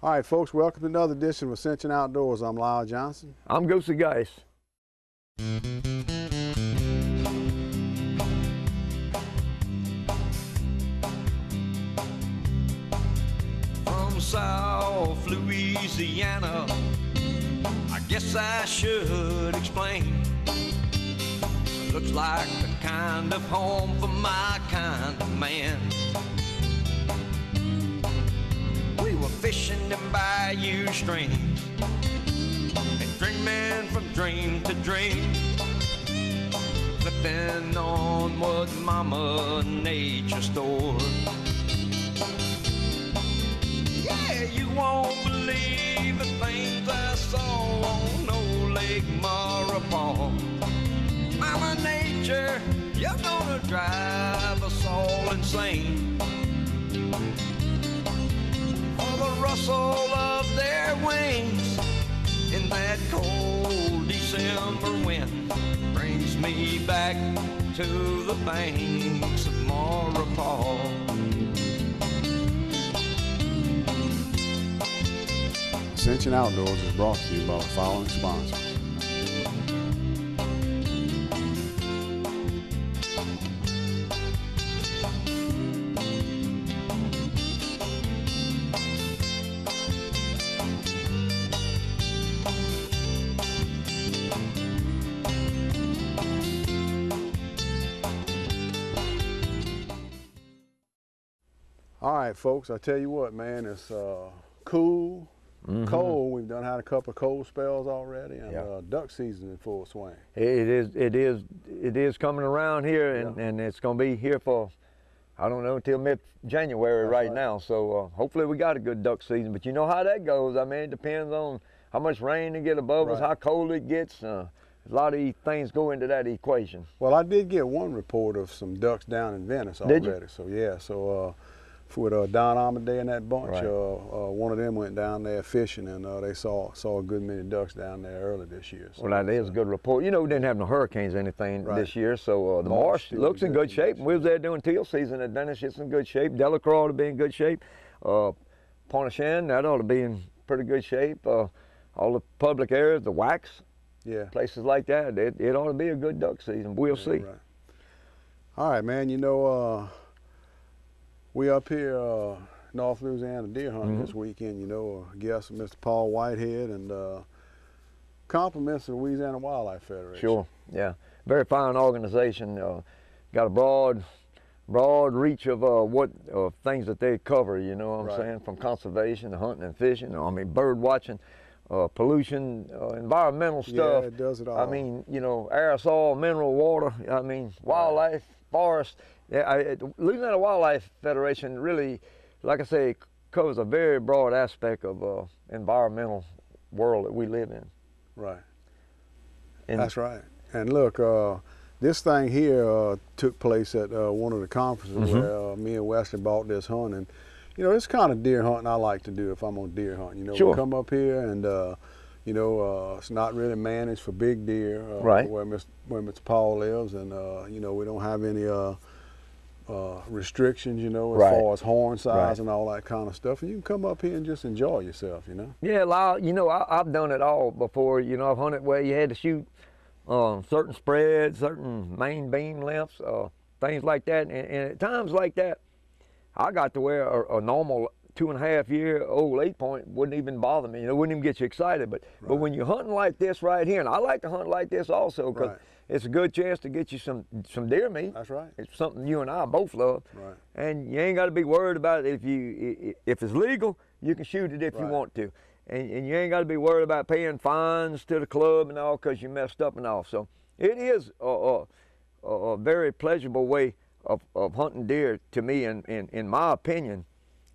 All right, folks, welcome to another edition of Ascension Outdoors. I'm Lyle Johnson. I'm Goosie Guys. From South Louisiana, I guess I should explain. Looks like the kind of home for my kind of man. We were fishing in bayou streams and dreaming from dream to dream, flipping on what Mama Nature stored. Yeah, you won't believe the things I saw on Old Lake Marapon. Mama Nature, you're gonna drive us all insane. For the rustle of their wings in that cold December wind brings me back to the banks of Marapon. Ascension Outdoors is brought to you by the following sponsors. All right, folks, I tell you what, man, it's cool, cold. We've had a couple of cold spells already, and duck season in full swing. It is coming around here, and it's going to be here for, I don't know, until mid-January right now. So hopefully we got a good duck season. But you know how that goes. I mean, it depends on how much rain they get above us, how cold it gets. A lot of these things go into that equation. Well, I did get one report of some ducks down in Venice already. Did you? So yeah, so with Don Amadei and that bunch, one of them went down there fishing, and they saw a good many ducks down there early this year. So, well, that is a good report. You know, we didn't have no hurricanes or anything this year, so the marsh looks in good shape. We was there doing teal season at Venice. It's in good shape. Delacroix ought to be in good shape. Pointe-aux-Chenes, that ought to be in pretty good shape. All the public areas, the wax, places like that, it ought to be a good duck season. We'll see. Right. All right, man, you know, we up here North Louisiana deer hunting this weekend, you know, guest Mr. Paul Whitehead, and compliments of the Louisiana Wildlife Federation. Sure, yeah. Very fine organization. Got a broad reach of things that they cover, you know what I'm saying, from conservation to hunting and fishing. I mean, bird watching, pollution, environmental stuff. Yeah, it does it all. I mean, you know, aerosol, mineral water, I mean, wildlife, forest. Yeah, Louisiana Wildlife Federation really, like I say, covers a very broad aspect of environmental world that we live in. Right. And that's right. And look, this thing here took place at one of the conferences where me and Wesley bought this hunt, and you know, it's kind of deer hunting I like to do if I'm on deer hunt. You know, we come up here and you know, it's not really managed for big deer where Mr. Paul lives, and you know, we don't have any restrictions, you know, as far as horn size and all that kind of stuff. And you can come up here and just enjoy yourself, you know. Yeah, Lyle, you know, I've done it all before. You know, I've hunted where you had to shoot certain spreads, certain main beam lengths, things like that. And at times like that, I got to where a normal 2.5-year-old 8-point wouldn't even bother me. You know, it wouldn't even get you excited. But when you're hunting like this right here, and I like to hunt like this also, because it's a good chance to get you some deer meat. That's right. It's something you and I both love. Right. And you ain't got to be worried about it. If it's legal, you can shoot it if you want to. And you ain't got to be worried about paying fines to the club and all because you messed up and all. So it is a very pleasurable way of hunting deer to me, in my opinion.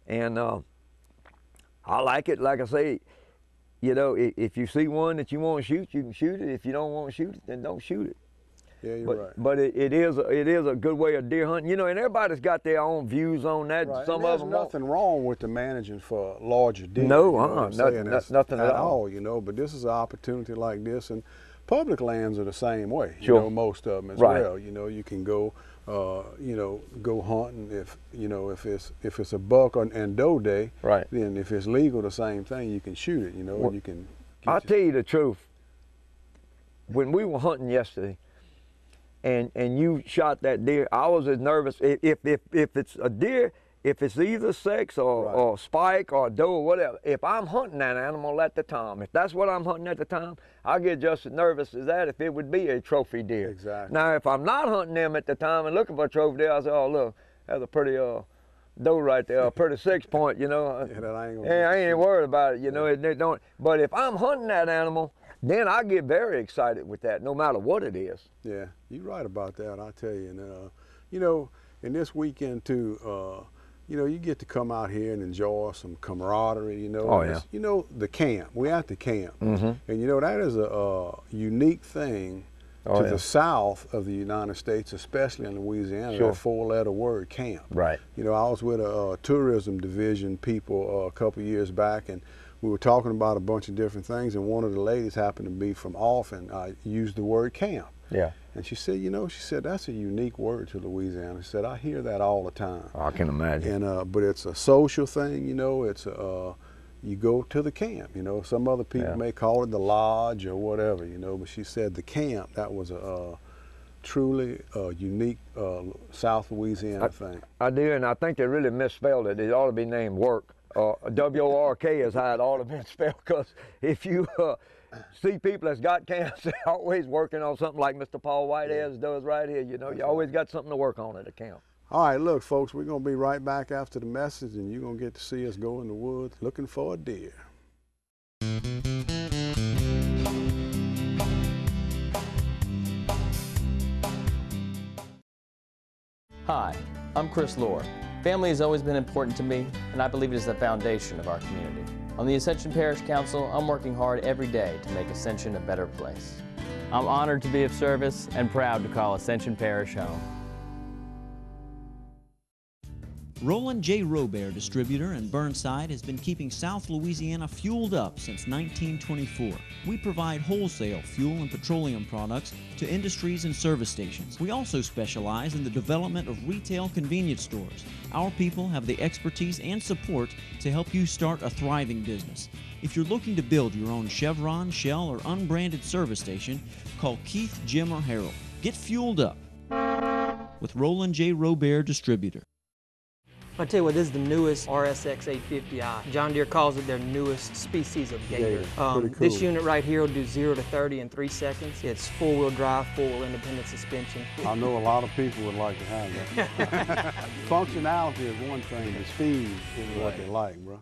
And I like it. Like I say, you know, if you see one that you want to shoot, you can shoot it. If you don't want to shoot it, then don't shoot it. Yeah, you're right. But it is a good way of deer hunting. You know, and everybody's got their own views on that. Right. Some There's of them nothing wrong with the managing for larger deer. No, you know nothing at all. You know, but this is an opportunity like this, and public lands are the same way. You Sure. know, most of them as well. You know, you can go you know, go hunting. If you know, if it's a buck and doe day, right? Then if it's legal, the same thing. You can shoot it. You know, and you can. I'll tell you the truth. When we were hunting yesterday, and you shot that deer, I was as nervous. If it's a deer, if it's either sex or spike or doe or whatever, if I'm hunting that animal at the time, if that's what I'm hunting at the time, I get just as nervous as that if it would be a trophy deer. Exactly. Now, if I'm not hunting them at the time and looking for a trophy deer, I say, oh, look, that's a pretty doe right there, a pretty 6-point, you know. I ain't worried about it, you know. It don't. But if I'm hunting that animal, then I get very excited with that, no matter what it is. Yeah, you're right about that, I tell you. And, you know, and this weekend, too, you know, you get to come out here and enjoy some camaraderie, you know. Oh, yeah. You know, the camp. We're at the camp. Mm-hmm. And, you know, that is a unique thing to the south of the United States, especially in Louisiana, Sure. that 4-letter word, camp. Right. You know, I was with a tourism division people a couple years back, and we were talking about a bunch of different things, and one of the ladies happened to be from off, and I used the word camp. Yeah. And she said, you know, she said, that's a unique word to Louisiana. She said, I hear that all the time. I can imagine. And but it's a social thing, you know. It's you go to the camp, you know. Some other people may call it the lodge or whatever, you know. But she said the camp, that was a truly unique South Louisiana thing. I do, and I think they really misspelled it. It ought to be named work. W-O-R-K is how it ought to be spelled, because if you see people that's got camps, they're always working on something like Mr. Paul Whitehead does right here. You know, you always got something to work on at a camp. All right, look, folks, we're going to be right back after the message, and you're going to get to see us go in the woods looking for a deer. Hi, I'm Chris Lohr. Family has always been important to me, and I believe it is the foundation of our community. On the Ascension Parish Council, I'm working hard every day to make Ascension a better place. I'm honored to be of service and proud to call Ascension Parish home. Roland J. Robert Distributor in Burnside has been keeping South Louisiana fueled up since 1924. We provide wholesale fuel and petroleum products to industries and service stations. We also specialize in the development of retail convenience stores. Our people have the expertise and support to help you start a thriving business. If you're looking to build your own Chevron, Shell, or unbranded service station, call Keith, Jim, or Harold. Get fueled up with Roland J. Robert Distributor. I tell you what, this is the newest RSX 850i. John Deere calls it their newest species of gator. Cool. This unit right here will do 0 to 30 in 3 seconds. It's four-wheel drive, four-wheel independent suspension. I know a lot of people would like to have that. Functionality is one thing, the speed is what they like, bro.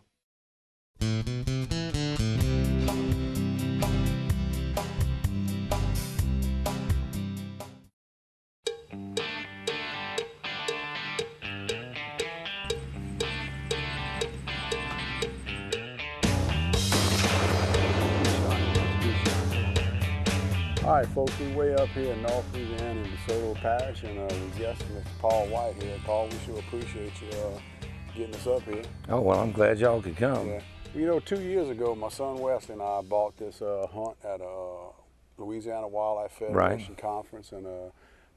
All right, folks, we're way up here in North Louisiana in DeSoto Parish, and we guest Mr. Paul Whitehead. Paul, we sure appreciate you getting us up here. Oh, well, I'm glad y'all could come. Yeah. You know, 2 years ago, my son Wesley and I bought this hunt at a Louisiana Wildlife Federation conference, and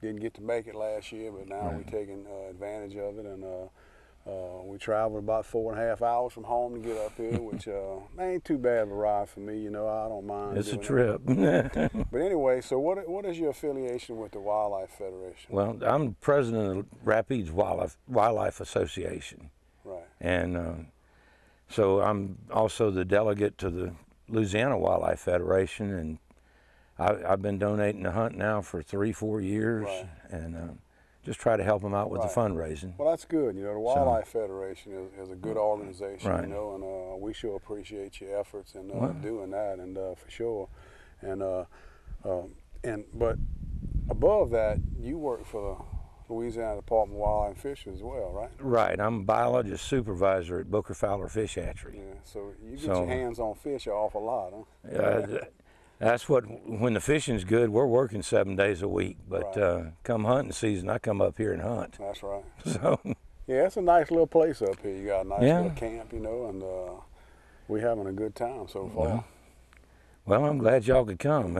didn't get to make it last year, but now we're taking advantage of it, and we traveled about 4.5 hours from home to get up here, which ain't too bad of a ride for me. You know, I don't mind. It's a trip. But anyway, so what is your affiliation with the Wildlife Federation? Well, I'm president of the Rapides Wildlife Association. Right. And so I'm also the delegate to the Louisiana Wildlife Federation, and I've been donating to hunt now for 3-4 years, and just try to help them out with the fundraising. Well, that's good. You know, the Wildlife Federation is a good organization, you know, and we sure appreciate your efforts in doing that, and for sure. And but above that, you work for the Louisiana Department of Wildlife and Fish as well, right? Right. I'm a biologist supervisor at Booker Fowler Fish Hatchery. Yeah. So you get your hands on fish an awful lot, huh? That's what, when the fishing's good, we're working 7 days a week. But come hunting season, I come up here and hunt. That's right. So yeah, it's a nice little place up here. You got a nice little camp, you know, and we're having a good time so far. Well, I'm glad y'all could come.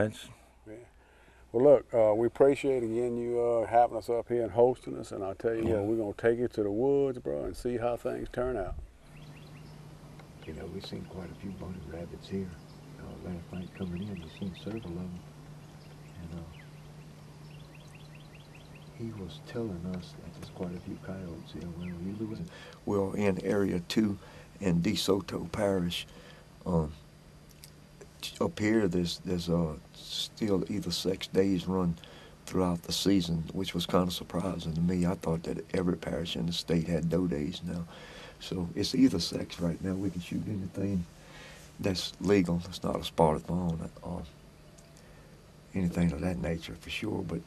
Well, look, we appreciate again you having us up here and hosting us, and I'll tell you what, we're gonna take you to the woods, bro, and see how things turn out. You know, we've seen quite a few bunny rabbits here. Last night coming in, we've seen several of them, and he was telling us that there's quite a few coyotes here. Where are you, Louis? Well, in Area 2 in DeSoto Parish, up here there's still either sex days run throughout the season, which was kind of surprising to me. I thought that every parish in the state had doe days now. So it's either sex right now. We can shoot anything that's legal. It's not a spotted fawn or anything of that nature for sure. But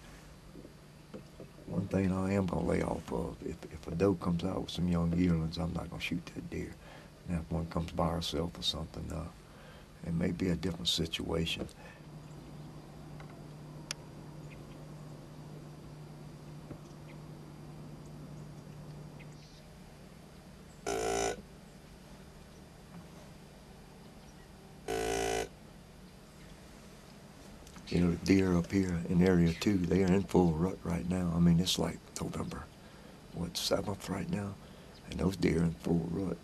one thing I am going to lay off of, if a doe comes out with some young yearlings, I'm not going to shoot that deer. Now, if one comes by herself or something, it may be a different situation. You know, the deer up here in Area 2, they are in full rut right now. I mean, it's like November, 7th right now, and those deer are in full rut.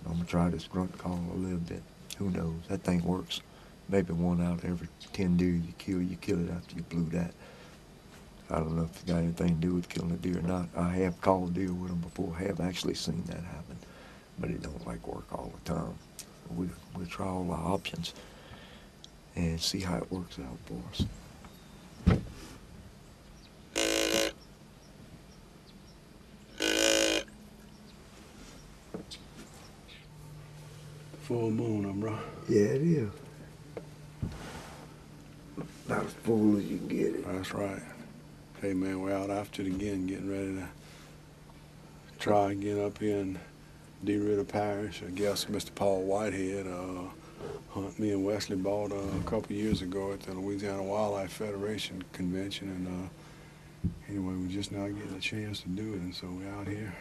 So I'm gonna try this grunt call a little bit. Who knows? That thing works. Maybe one out of every 10 deer you kill it after you blew that. I don't know if it got anything to do with killing a deer or not. I have called deer with them before. I have actually seen that happen, but it don't like work all the time. We'll try all our options and see how it works out for us. Full moon, bro. Yeah, it is. About as full as you can get it. That's right. Hey, man, we're out after it again, getting ready to try and get up here in DeSoto Parish. I guess Mr. Paul Whitehead hunt me and Wesley bought a couple years ago at the Louisiana Wildlife Federation convention, and anyway, we're just now getting a chance to do it, and so we're out here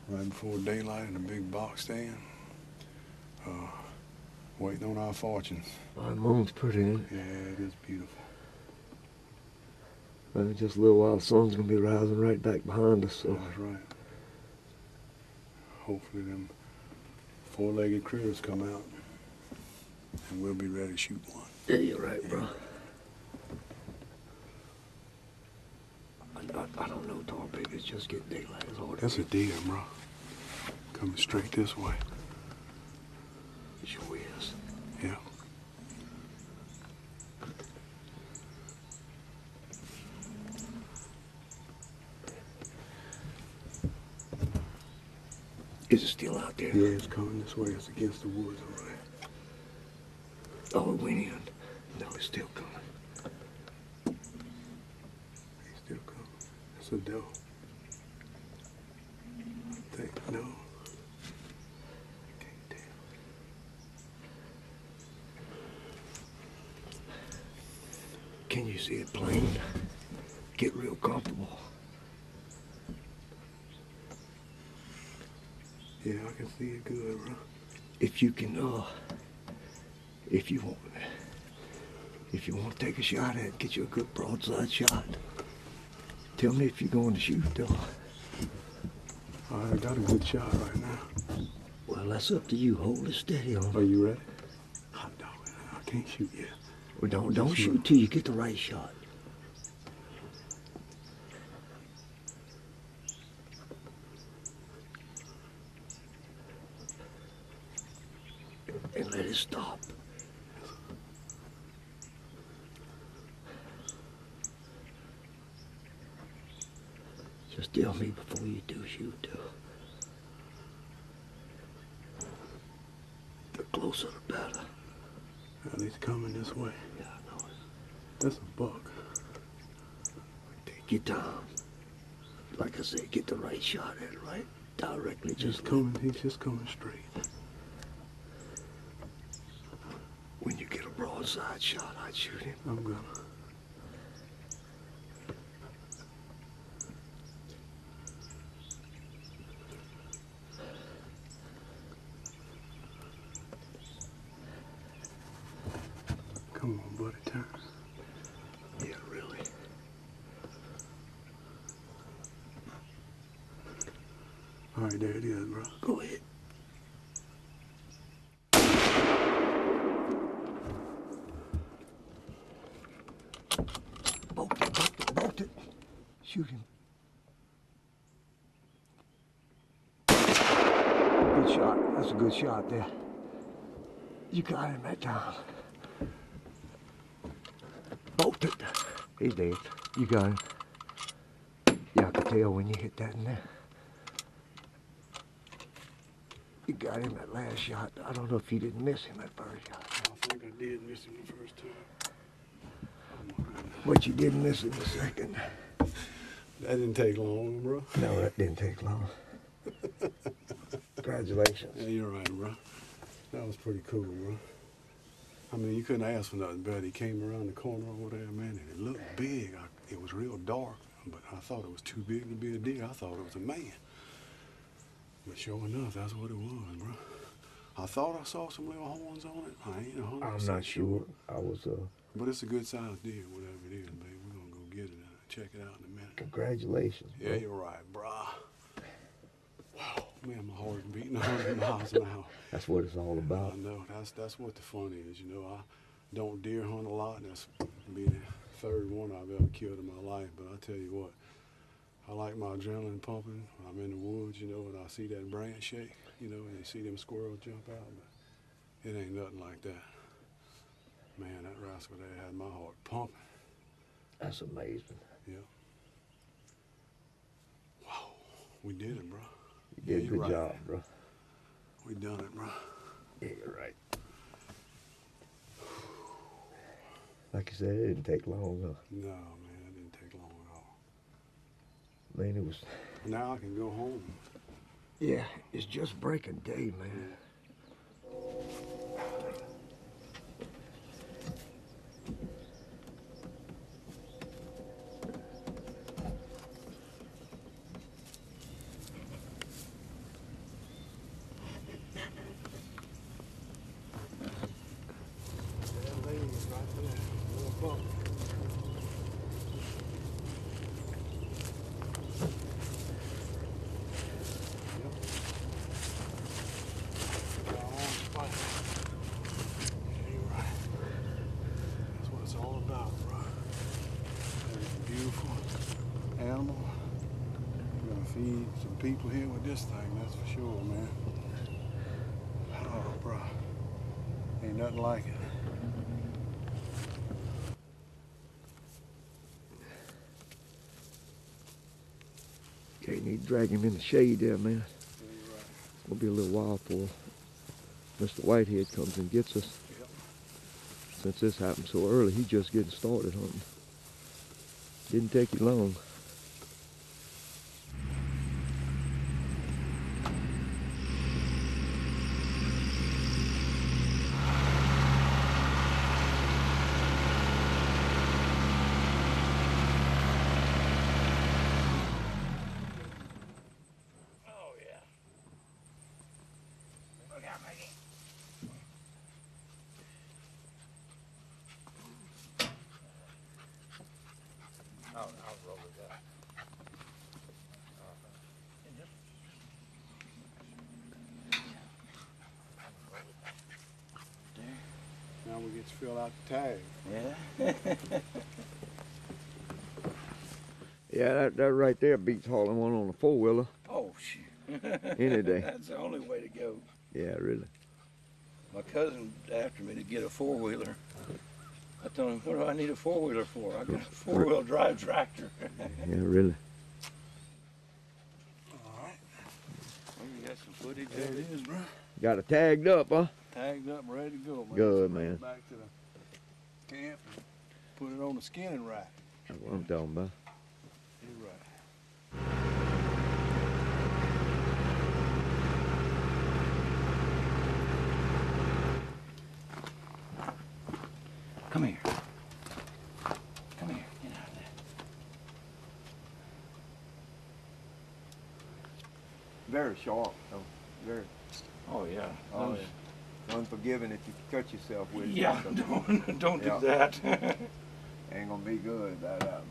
right before daylight in a big box stand, waiting on our fortunes. The moon's pretty, ain't it? Yeah, it is beautiful. Just a little while, the sun's gonna be rising right back behind us. So. That's right. Hopefully them four-legged critters come out, and we'll be ready to shoot one. Yeah, you're right, bro. I don't know, Torbig. It's just getting daylight. That's a deer, bro. Coming straight this way. It sure is. Yeah. Is it still out there? Yeah, it's coming this way. It's against the woods over there. Oh, it went in. No, it's still coming. It's still coming. It's a doe. I think, no. Can't tell. Can you see it plain? Get real comfortable. Yeah, I can see it good, bro. If you can, if you want to take a shot at it, get you a good broadside shot. Tell me if you're going to shoot, though. I got a good shot right now. Well, that's up to you. Hold it steady on. Are you ready? Hot dog, I can't shoot yet. Well, don't shoot till you get the right shot. And let it stop. Just tell me before you do shoot, though. The closer the better. Well, he's coming this way. Yeah, I know it. That's a buck. Take your time. Like I said, get the right shot at it, right? Directly. He's just coming straight. When you get a broadside shot, I'd shoot him. I'm gonna. Come on, buddy, turn. right, there it is, bro. Go ahead. Bolt it. Shoot him. Good shot. That's a good shot there. You got him that time. Bolt it. He's dead. You got him. Yeah, I could tell when you hit that in there. You got him that last shot. I don't know if you didn't miss him that first shot. I think I did miss him the first time. Oh, my goodness. But you didn't miss him the second. That didn't take long, bro. No, that didn't take long. Congratulations. Yeah, you're right, bro. That was pretty cool, bro. I mean, you couldn't ask for nothing better. He came around the corner over there, man, and it looked big. It was real dark, but I thought it was too big to be a deer. I thought it was a man. But sure enough, that's what it was, bro. I thought I saw some little horns on it. I ain't 100% I'm not sure. I was, But it's a good sized deer, whatever it is, baby. We're gonna go get it and check it out in a minute. Congratulations, bro. Yeah, you're right, bro. Wow, man, my heart is beating 100 miles an hour. That's what it's all about. I know, that's what the fun is, you know. I don't deer hunt a lot, and that's be the third one I've ever killed in my life, but I tell you what, I like my adrenaline pumping when I'm in the woods, you know, and I see that branch shake, you know, and you see them squirrels jump out, but it ain't nothing like that. Man, that rascal there had my heart pumping. That's amazing. Yeah. Wow, we did it, bro. You did a good job, bro. We done it, bro. Yeah, you're right. Like you said, it didn't take long, huh? No, man, it didn't take long at all. Man, it was... Now I can go home. Yeah, it's just breaking day, man. Feed some people here with this thing, that's for sure, man. Oh, bro. Ain't nothing like it. Okay, you need to drag him in the shade there, man. Yeah, you're right. It's gonna be a little while before Mr. Whitehead comes and gets us. Yep. Since this happened so early, he's just getting started hunting. Didn't take you long. Now we get to fill out the tag. Yeah. Yeah, that right there beats hauling one on a four-wheeler. Oh, shoot. Any day. That's the only way to go. Yeah, really. My cousin after me to get a four-wheeler. I told him, what do I need a four-wheeler for? I got a four-wheel drive tractor. Yeah, really. All right. Well, you got some footage There of it is, bro. Got it tagged up, huh? Tagged up, ready to go, man. Good, So man. Back to the camp and put it on the skinning rack. That's what I'm talking about. You're right. Come here. Come here. Get out of there. Very sharp, though. Very Oh, yeah. Oh, yeah. unforgiving if you cut yourself with it. Yeah, don't Yeah. do that. Ain't gonna be good, that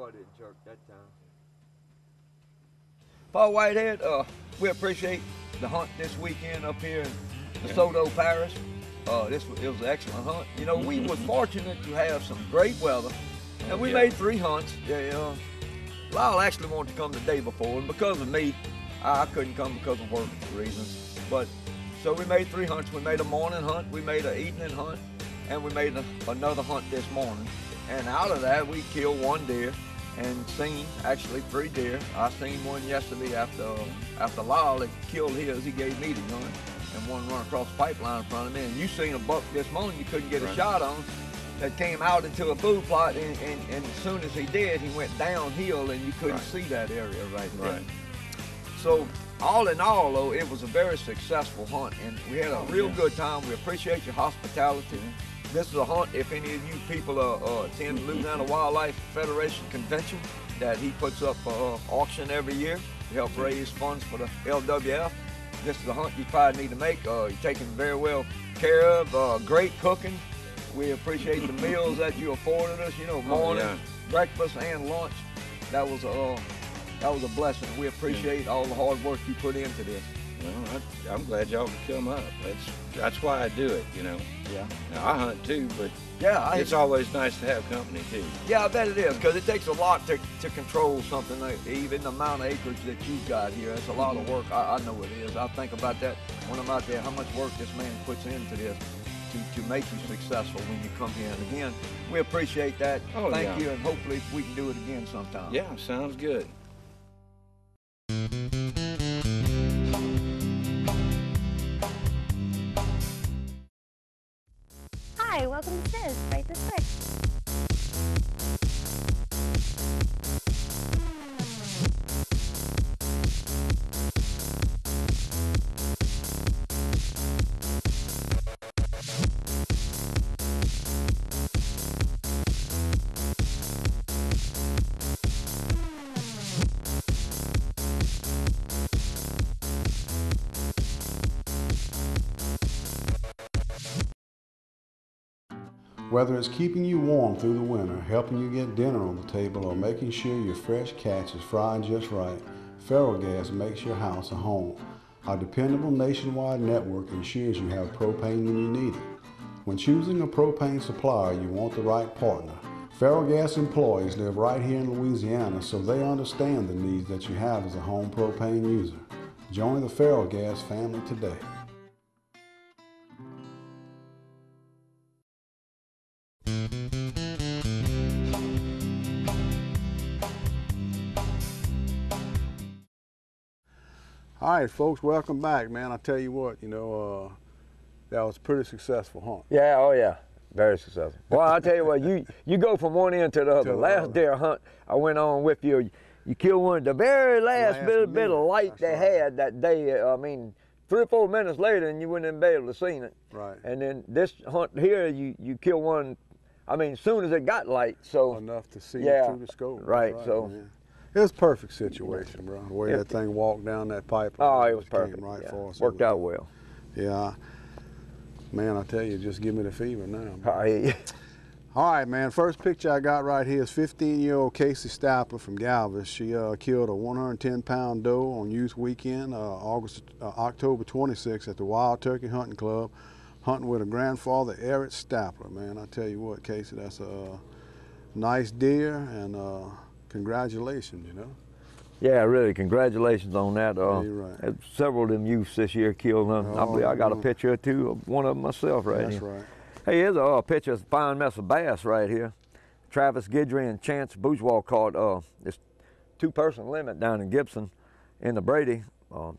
Oh, I didn't jerk that time. Paul Whitehead, we appreciate the hunt this weekend up here in DeSoto Parish. It was an excellent hunt. You know, we were fortunate to have some great weather, and we made 3 hunts. Lyle actually wanted to come the day before, and because of me, I couldn't come because of work reasons. But so we made 3 hunts. We made a morning hunt, we made an evening hunt, and we made another hunt this morning. And out of that, we killed 1 deer and seen actually 3 deer. I seen one yesterday after Lyle had killed his. He gave me the gun, and one run across the pipeline in front of me. And you seen a buck this morning you couldn't get a shot on that came out into a food plot, and as soon as he did, he went downhill, and you couldn't see that area right there. So all in all, though, it was a very successful hunt, and we had a real good time. We appreciate your hospitality. This is a hunt, if any of you people attend the Louisiana Wildlife Federation convention that he puts up for auction every year to help raise funds for the LWF. This is a hunt you probably need to make. You're taken very well care of. Great cooking. We appreciate the meals that you afforded us. You know, morning, breakfast, and lunch. That was a blessing. We appreciate all the hard work you put into this. Well, I'm glad y'all could come up. That's why I do it, you know. Yeah. Now, I hunt too, but it's always nice to have company too. Yeah, I bet it is, because it takes a lot to control something, like even the amount of acreage that you've got here. It's a lot of work. I know it is. I think about that when I'm out there, how much work this man puts into this to make you successful when you come here. And again, we appreciate that. Thank you, and hopefully we can do it again sometime. Yeah, sounds good. Hi, welcome to Sis, right this way. Whether it's keeping you warm through the winter, helping you get dinner on the table, or making sure your fresh catch is fried just right, Ferrellgas makes your house a home. Our dependable nationwide network ensures you have propane when you need it. When choosing a propane supplier, you want the right partner. Ferrellgas employees live right here in Louisiana, so they understand the needs that you have as a home propane user. Join the Ferrellgas family today. All right, folks, welcome back, man. I tell you what, you know, that was a pretty successful hunt. Yeah, oh yeah, very successful. Well, I tell you what, you go from one end to the other. Last deer hunt I went on with you, you killed one. The very last bit of light they had that day. I mean, 3 or 4 minutes later, and you wouldn't even be able to see it. Right. And then this hunt here, you kill one. I mean, as soon as it got light, so enough to see it through the scope. Right. So. Man. It was a perfect situation, bro. The way that thing walked down that pipeline. Oh, it was perfect. Right for us. Worked out well. Yeah. Man, I tell you, just give me the fever now. All right, man. First picture I got right here is 15-year-old Casey Stapler from Galvez. She killed a 110-pound doe on Youth Weekend, October 26th at the Wild Turkey Hunting Club, hunting with her grandfather, Eric Stapler. Man, I tell you what, Casey, that's a nice deer, and congratulations, you know. Yeah, really, congratulations on that. Yeah, you're right. Several of them youths this year killed them. I believe I got a picture or two of one of them myself right here. That's right. Hey, here's a picture of a fine mess of bass right here. Travis Guidry and Chance Bourgeois caught this 2-person limit down in Gibson in the Brady.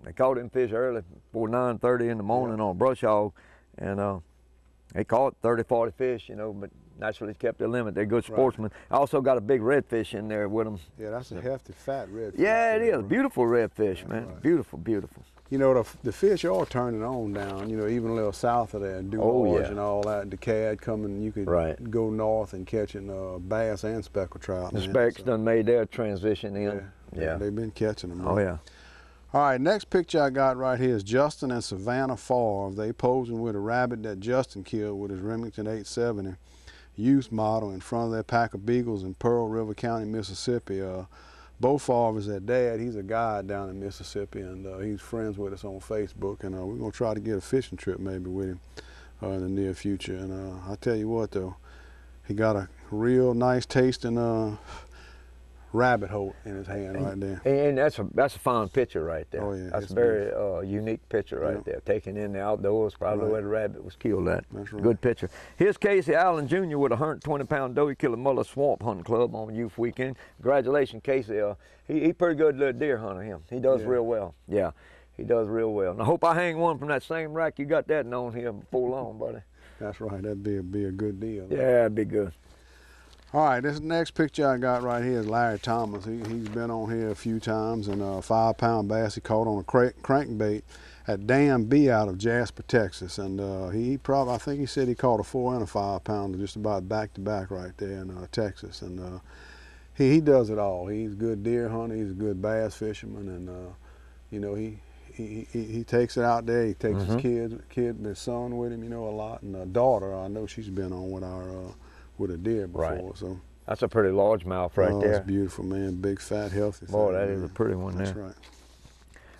They caught them fish early, before 9:30 in the morning on a brush hog, and they caught 30, 40 fish, you know, but naturally kept their limit. They're good sportsmen. I also got a big redfish in there with them. Yeah, that's a hefty, fat redfish. Yeah, it is. Beautiful redfish, man. Right. Beautiful, beautiful. You know, the fish are turning on down, you know, even a little south of there, Duarge and all that, DeKalb coming, you could go north and catching bass and speckled trout. The specks done made their transition in. Yeah. They've been catching them. Oh, yeah. All right, next picture I got right here is Justin and Savannah Favre. They posing with a rabbit that Justin killed with his Remington 870. youth model in front of their pack of beagles in Pearl River County, Mississippi. Both fathers, their dad, he's a guide down in Mississippi, and he's friends with us on Facebook, and we're going to try to get a fishing trip maybe with him in the near future. And I tell you what, though, he got a real nice tasting rabbit hole in his hand right there. And that's a fine picture right there. Oh, yeah. That's a very unique picture right there. Taken in the outdoors, probably where the rabbit was killed at. That's right. Good picture. Here's Casey Allen Jr. with a 120-pound doe. He killed a Muller Swamp Hunting Club on Youth Weekend. Congratulations, Casey. He pretty good little deer hunter, him. He does real well. Yeah, he does real well. And I hope I hang one from that same rack you got that on here before long, buddy. That's right. That'd be a good deal. Yeah, it'd be good. All right, this next picture I got right here is Larry Thomas. He's been on here a few times, and a 5-pound bass he caught on a crankbait at Dam B out of Jasper, Texas. And I think he said he caught a 4 and a 5-pounder just about back to back right there in Texas. And he does it all. He's a good deer hunter. He's a good bass fisherman, and you know, he takes it out there. He takes his his son with him, you know, a lot, and a daughter. I know she's been on with our with a deer before. So that's a pretty large mouth right there. That's beautiful, man. Big, fat, healthy. Boy, that is a pretty one there. That's right.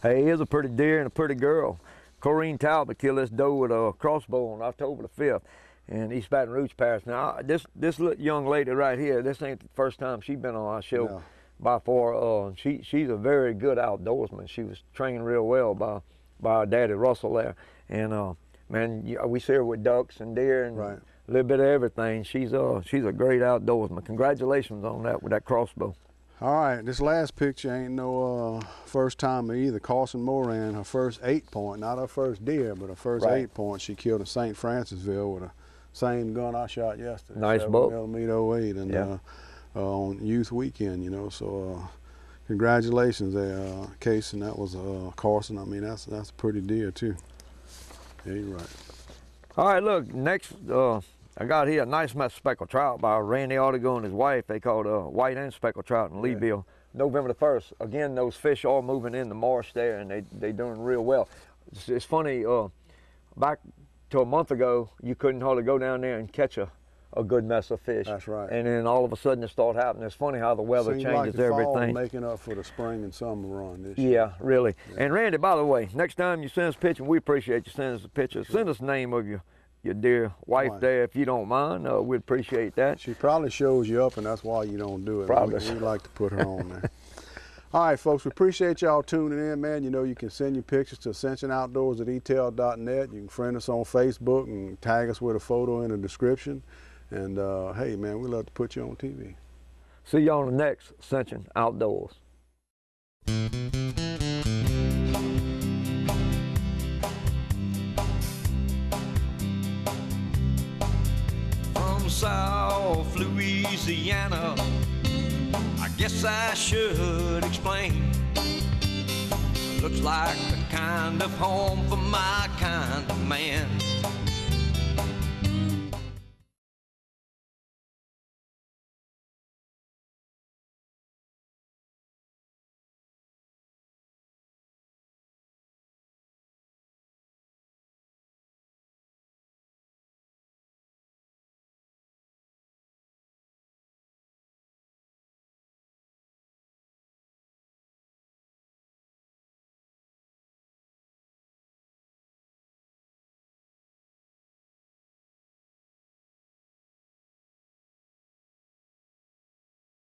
Hey, here's a pretty deer and a pretty girl. Corrine Talbot killed this doe with a crossbow on October the 5th in East Baton Rouge Parish. Now, this little young lady right here, this ain't the first time she's been on our show by far. She's a very good outdoorsman. She was trained real well by our daddy Russell there. And man, we see her with ducks and deer and a little bit of everything. She's a great outdoorsman. Congratulations on that with that crossbow. All right, this last picture ain't no first timer either. Carson Moran, her first 8-point, not her first deer, but her first 8-point. She killed in St. Francisville with the same gun I shot yesterday. Nice bow. 7mm 08, and on Youth Weekend, you know. So congratulations there, Casey. That was Carson. I mean, that's a pretty deer too. Yeah, you're right. All right, look, next I got here a nice speckled trout by Randy Artigo and his wife. They caught white and speckled trout in Leeville, November the 1st. Again, those fish are moving in the marsh there, and they doing real well. It's funny, back to a month ago, you couldn't hardly go down there and catch a good mess of fish. That's right. And then all of a sudden it started happening. It's funny how the weather changes like the everything. Fall making up for the spring and summer run this year. Yeah, really. Yeah. And Randy, by the way, next time you send us a picture, we appreciate you sending us a picture. Send us the name of your dear wife there, if you don't mind. We'd appreciate that. She probably shows you up, and that's why you don't do it. Probably. We like to put her on there. All right, folks, we appreciate y'all tuning in, man. You know, you can send your pictures to ascensionoutdoors@etel.net. You can friend us on Facebook and tag us with a photo in the description. And hey, man, we love to put you on TV. See you on the next Ascension Outdoors. From South Louisiana, I guess I should explain. Looks like the kind of home for my kind of man.